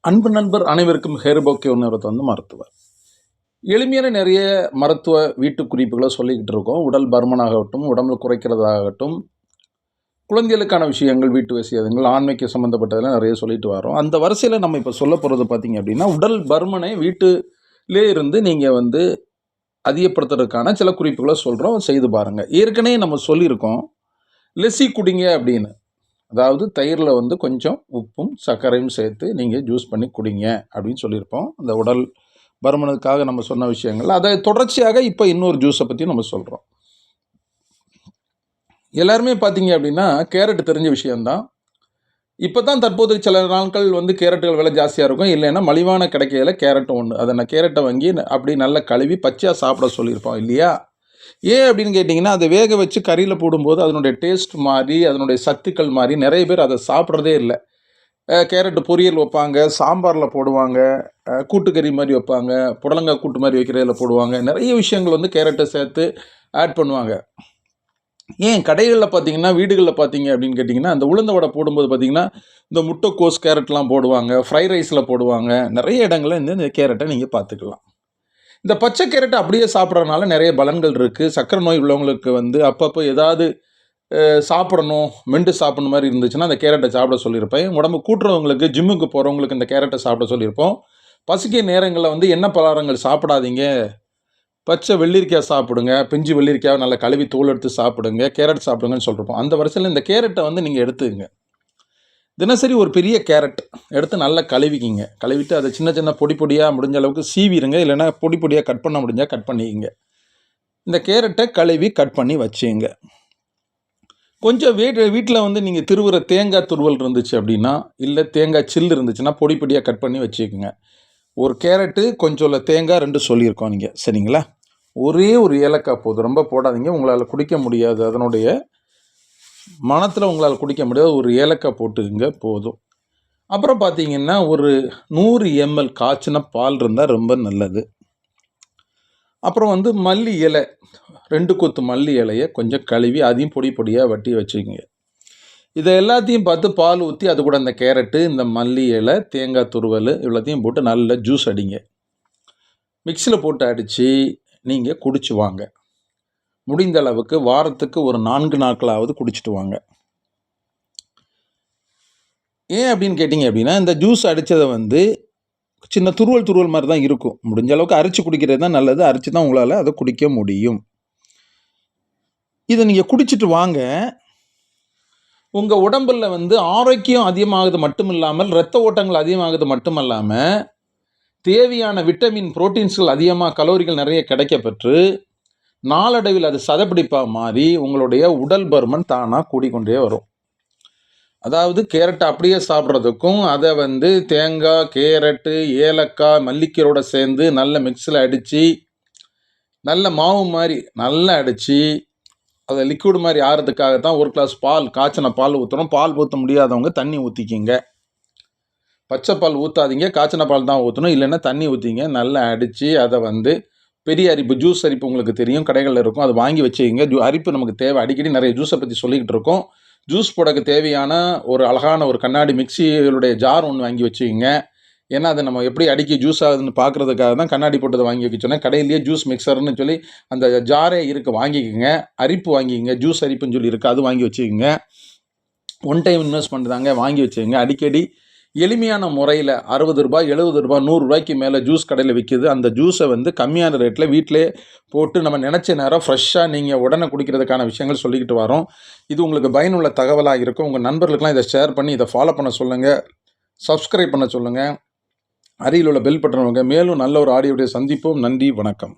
அன்பு நண்பர் அனைவருக்கும் ஹேர்போக்கே ஒன்று மருத்துவர். எளிமையான நிறைய மருத்துவ வீட்டு குறிப்புகளை சொல்லிக்கிட்டு இருக்கோம். உடல் பருமனாகட்டும், உடம்பு குறைக்கிறதாகட்டும், குழந்தைகளுக்கான விஷயங்கள், வீட்டு விஷயங்கள், ஆன்மீக சம்மந்தப்பட்டதெல்லாம் நிறைய சொல்லிட்டு வரோம். அந்த வரிசையில் நம்ம இப்போ சொல்ல போகிறது பார்த்தீங்க அப்படின்னா, உடல் பருமனை வீட்டிலே இருந்து நீங்கள் அதிகப்படுத்துறதுக்கான சில குறிப்புகளை சொல்கிறோம், செய்து பாருங்கள். ஏற்கனவே நம்ம சொல்லியிருக்கோம், லெஸ்ஸி குடிங்க அப்படின்னு. அதாவது தயிரில் கொஞ்சம் உப்பும் சர்க்கரையும் சேர்த்து நீங்கள் ஜூஸ் பண்ணி குடிங்க அப்படின்னு சொல்லியிருப்போம். அந்த உடல் பருமனுக்காக நம்ம சொன்ன விஷயங்கள். அதை தொடர்ச்சியாக இப்போ இன்னொரு ஜூஸை பற்றி நம்ம சொல்கிறோம். எல்லாருமே பார்த்தீங்க அப்படின்னா கேரட் தெரிஞ்ச விஷயந்தான். இப்போ தான் தற்போது சில நாட்கள் கேரட்டுகள் விலை ஜாஸ்தியாக இருக்கும். இல்லைன்னா மலிவான கிடைக்கையில் கேரட் ஒன்று. அதை நான் கேரட்டை வாங்கி அப்படி நல்லா கழுவி பச்சையாக சாப்பிட சொல்லியிருப்போம் இல்லையா? ஏன் அப்படின்னு கேட்டிங்கன்னா, அதை வேக வச்சு கறியில் போடும்போது அதனுடைய டேஸ்ட் மாறி, அதனுடைய சத்துக்கள் மாறி நிறைய பேர் அதை சாப்பிட்றதே இல்லை. கேரட்டு பொரியல் வைப்பாங்க, சாம்பாரில் போடுவாங்க, கூட்டுக்கறி மாதிரி வைப்பாங்க, புடலங்காய் கூட்டு மாதிரி வைக்கிறதில் போடுவாங்க. நிறைய விஷயங்கள் கேரட்டை சேர்த்து ஆட் பண்ணுவாங்க. ஏன் கடைகளில் பார்த்தீங்கன்னா, வீடுகளில் பார்த்தீங்க அப்படின்னு கேட்டிங்கன்னா, அந்த உளுந்த வடை போடும்போது பார்த்தீங்கன்னா, இந்த முட்டைக்கோஸ் கேரட்லாம் போடுவாங்க, ஃப்ரைட் ரைஸில் போடுவாங்க. நிறைய இடங்களில் இந்த கேரட்டை நீங்கள் பார்த்துக்கலாம். இந்த பச்சை கேரட்டை அப்படியே சாப்பிட்றதுனால நிறைய பலன்கள் இருக்குது. சர்க்கரை நோய் உள்ளவங்களுக்கு அப்பப்போ ஏதாவது சாப்பிடணும், மென்று சாப்பிட்ற மாதிரி இருந்துச்சுன்னா அந்த கேரட்டை சாப்பிட சொல்லியிருப்பேன். உடம்பு கூட்டுறவங்களுக்கு, ஜிம்முக்கு போகிறவங்களுக்கு இந்த கேரட்டை சாப்பிட சொல்லியிருப்போம். பசிக்க நேரங்களில் எண்ணெய் பலகாரங்கள் சாப்பிடாதீங்க, பச்சை வெள்ளரிக்காய் சாப்பிடுங்க, பிஞ்சு வெள்ளரிக்காய் நல்லா கழுவி தோல் எடுத்து சாப்பிடுங்க, கேரட் சாப்பிடுங்கன்னு சொல்லியிருப்போம். அந்த வரிசையில் இந்த கேரட்டை நீங்கள் எடுத்துக்கங்க. தினசரி ஒரு பெரிய கேரட் எடுத்து நல்லா கழுவிக்கிங்க. கழுவிட்டு அதை சின்ன சின்ன பொடி பொடியாக முடிஞ்ச அளவுக்கு சீவிடுங்க. இல்லைன்னா பொடி பொடியாக கட் பண்ண முடிஞ்சால் கட் பண்ணிக்கிங்க. இந்த கேரட்டை கழுவி கட் பண்ணி வச்சுங்க. கொஞ்சம் வீட்டில் நீங்கள் திருவுற தேங்காய் துருவல் இருந்துச்சு அப்படின்னா, இல்லை தேங்காய் சில்லு இருந்துச்சுன்னா பொடி பொடியாக கட் பண்ணி வச்சுக்கோங்க. ஒரு கேரட்டு கொஞ்சம் தேங்காய் 2 சொல்லியிருக்கோம் நீங்கள், சரிங்களா? ஒரே ஒரு ஏலக்காய் போதும், ரொம்ப போடாதீங்க, உங்களால் குடிக்க முடியாது. அதனுடைய மணத்தில் உங்களால் குடிக்க முடியாது. ஒரு ஏலக்காய் போட்டுக்குங்க போதும். அப்புறம் பார்த்தீங்கன்னா, ஒரு 100 ml காய்ச்சின பால் இருந்தால் ரொம்ப நல்லது. அப்புறம் மல்லி இலை, 2 கொத்து மல்லி இலையை கொஞ்சம் கழுவி அதையும் பொடி பொடியாக வட்டி வச்சுக்கோங்க. இதை எல்லாத்தையும் பார்த்து பால் ஊற்றி அது கூட இந்த கேரட்டு, இந்த மல்லி இலை, தேங்காய் துருவல் இவ்வளோத்தையும் போட்டு நல்லா ஜூஸ் அடிங்க. மிக்சியில் போட்டு அடித்து நீங்கள் குடிச்சு வாங்க. முடிந்த அளவுக்கு வாரத்துக்கு ஒரு 4 நாட்களாவது குடிச்சிட்டு வாங்க. ஏன் அப்படின்னு கேட்டிங்க அப்படின்னா, இந்த ஜூஸ் அடித்ததை சின்ன துருவல் மாதிரி தான் இருக்கும். முடிஞ்ச அளவுக்கு அரைச்சி குடிக்கிறது தான் நல்லது. அரைச்சி தான் உங்களால் அதை குடிக்க முடியும். இதை நீங்கள் குடிச்சிட்டு வாங்க. உங்கள் உடம்பில் ஆரோக்கியம் அதிகமாகுது மட்டும் இல்லாமல், இரத்த ஓட்டங்கள் அதிகமாகுது மட்டும் இல்லாமல், தேவையான விட்டமின், புரோட்டீன்ஸ்கள் அதிகமாக, கலோரிகள் நிறைய கிடைக்கப்பெற்று நாளடைவில் அது சதப்பிடிப்பாக மாறி உங்களுடைய உடல் பருமன் தானாக கூடிக்கொண்டே வரும். அதாவது கேரட்டை அப்படியே சாப்பிட்றதுக்கும் அதை தேங்காய், கேரட்டு, ஏலக்காய், மல்லிக்கீரோட சேர்ந்து நல்ல மிக்ஸில் அடித்து நல்ல மாவு மாதிரி நல்லா அடித்து அதை லிக்விட் மாதிரி ஆகிறதுக்காகத்தான் ஒரு கிளாஸ் பால், காய்ச்சின பால் ஊற்றுறோம். பால் ஊற்ற முடியாதவங்க தண்ணி ஊற்றிக்கிங்க. பச்சை பால் ஊற்றாதீங்க, காய்ச்சின பால் தான் ஊற்றணும். இல்லைன்னா தண்ணி ஊற்றிங்க. நல்லா அடித்து அதை பெரிய அரிப்பு, ஜூஸ் அரிப்பு உங்களுக்கு தெரியும், கடைகளில் இருக்கும், அதை வாங்கி வச்சுக்கிங்க. அரிப்பு நமக்கு தேவை. அடிக்கடி நிறைய ஜூஸை பற்றி சொல்லிக்கிட்டு இருக்கோம். ஜூஸ் போடக்கு தேவையான ஒரு அழகான ஒரு கண்ணாடி மிக்சிகளுடைய ஜார் ஒன்று வாங்கி வச்சுக்கிங்க. ஏன்னா அதை நம்ம எப்படி அடிக்கி ஜூஸ் ஆகுதுன்னு பார்க்குறதுக்காக தான் கண்ணாடி போட்டதை வாங்கி வைக்க சொன்னேன். கடையிலேயே ஜூஸ் மிக்சர்னு சொல்லி அந்த ஜாரே இருக்குது, வாங்கிக்கோங்க. அரிப்பு வாங்கிக்கோங்க, ஜூஸ் அரிப்புன்னு சொல்லி இருக்குது, அது வாங்கி வச்சுக்கோங்க. ஒன் டைம் இன்வெஸ்ட்மெண்ட் தாங்க, வாங்கி வச்சுக்கோங்க. அடிக்கடி எளிமையான முறையில் 60 ரூபாய், 70 ரூபாய், 100 ரூபாய்க்கு மேலே ஜூஸ் கடையில் விற்கிது. அந்த ஜூஸை கம்மியான ரேட்டில் வீட்டிலே போட்டு நம்ம நினச்ச நேரம் ஃப்ரெஷ்ஷாக நீங்கள் உடனே குடிக்கிறதுக்கான விஷயங்கள் சொல்லிக்கிட்டு வரோம். இது உங்களுக்கு பயனுள்ள தகவலாக இருக்கும். உங்கள் நண்பர்களுக்கெல்லாம் இதை ஷேர் பண்ணி இதை ஃபாலோ பண்ண சொல்லுங்கள், சப்ஸ்கிரைப் பண்ண சொல்லுங்கள், அருகில் உள்ள பெல் பட்டன். மேலும் நல்ல ஒரு ஆடியோடைய சந்திப்போம். நன்றி, வணக்கம்.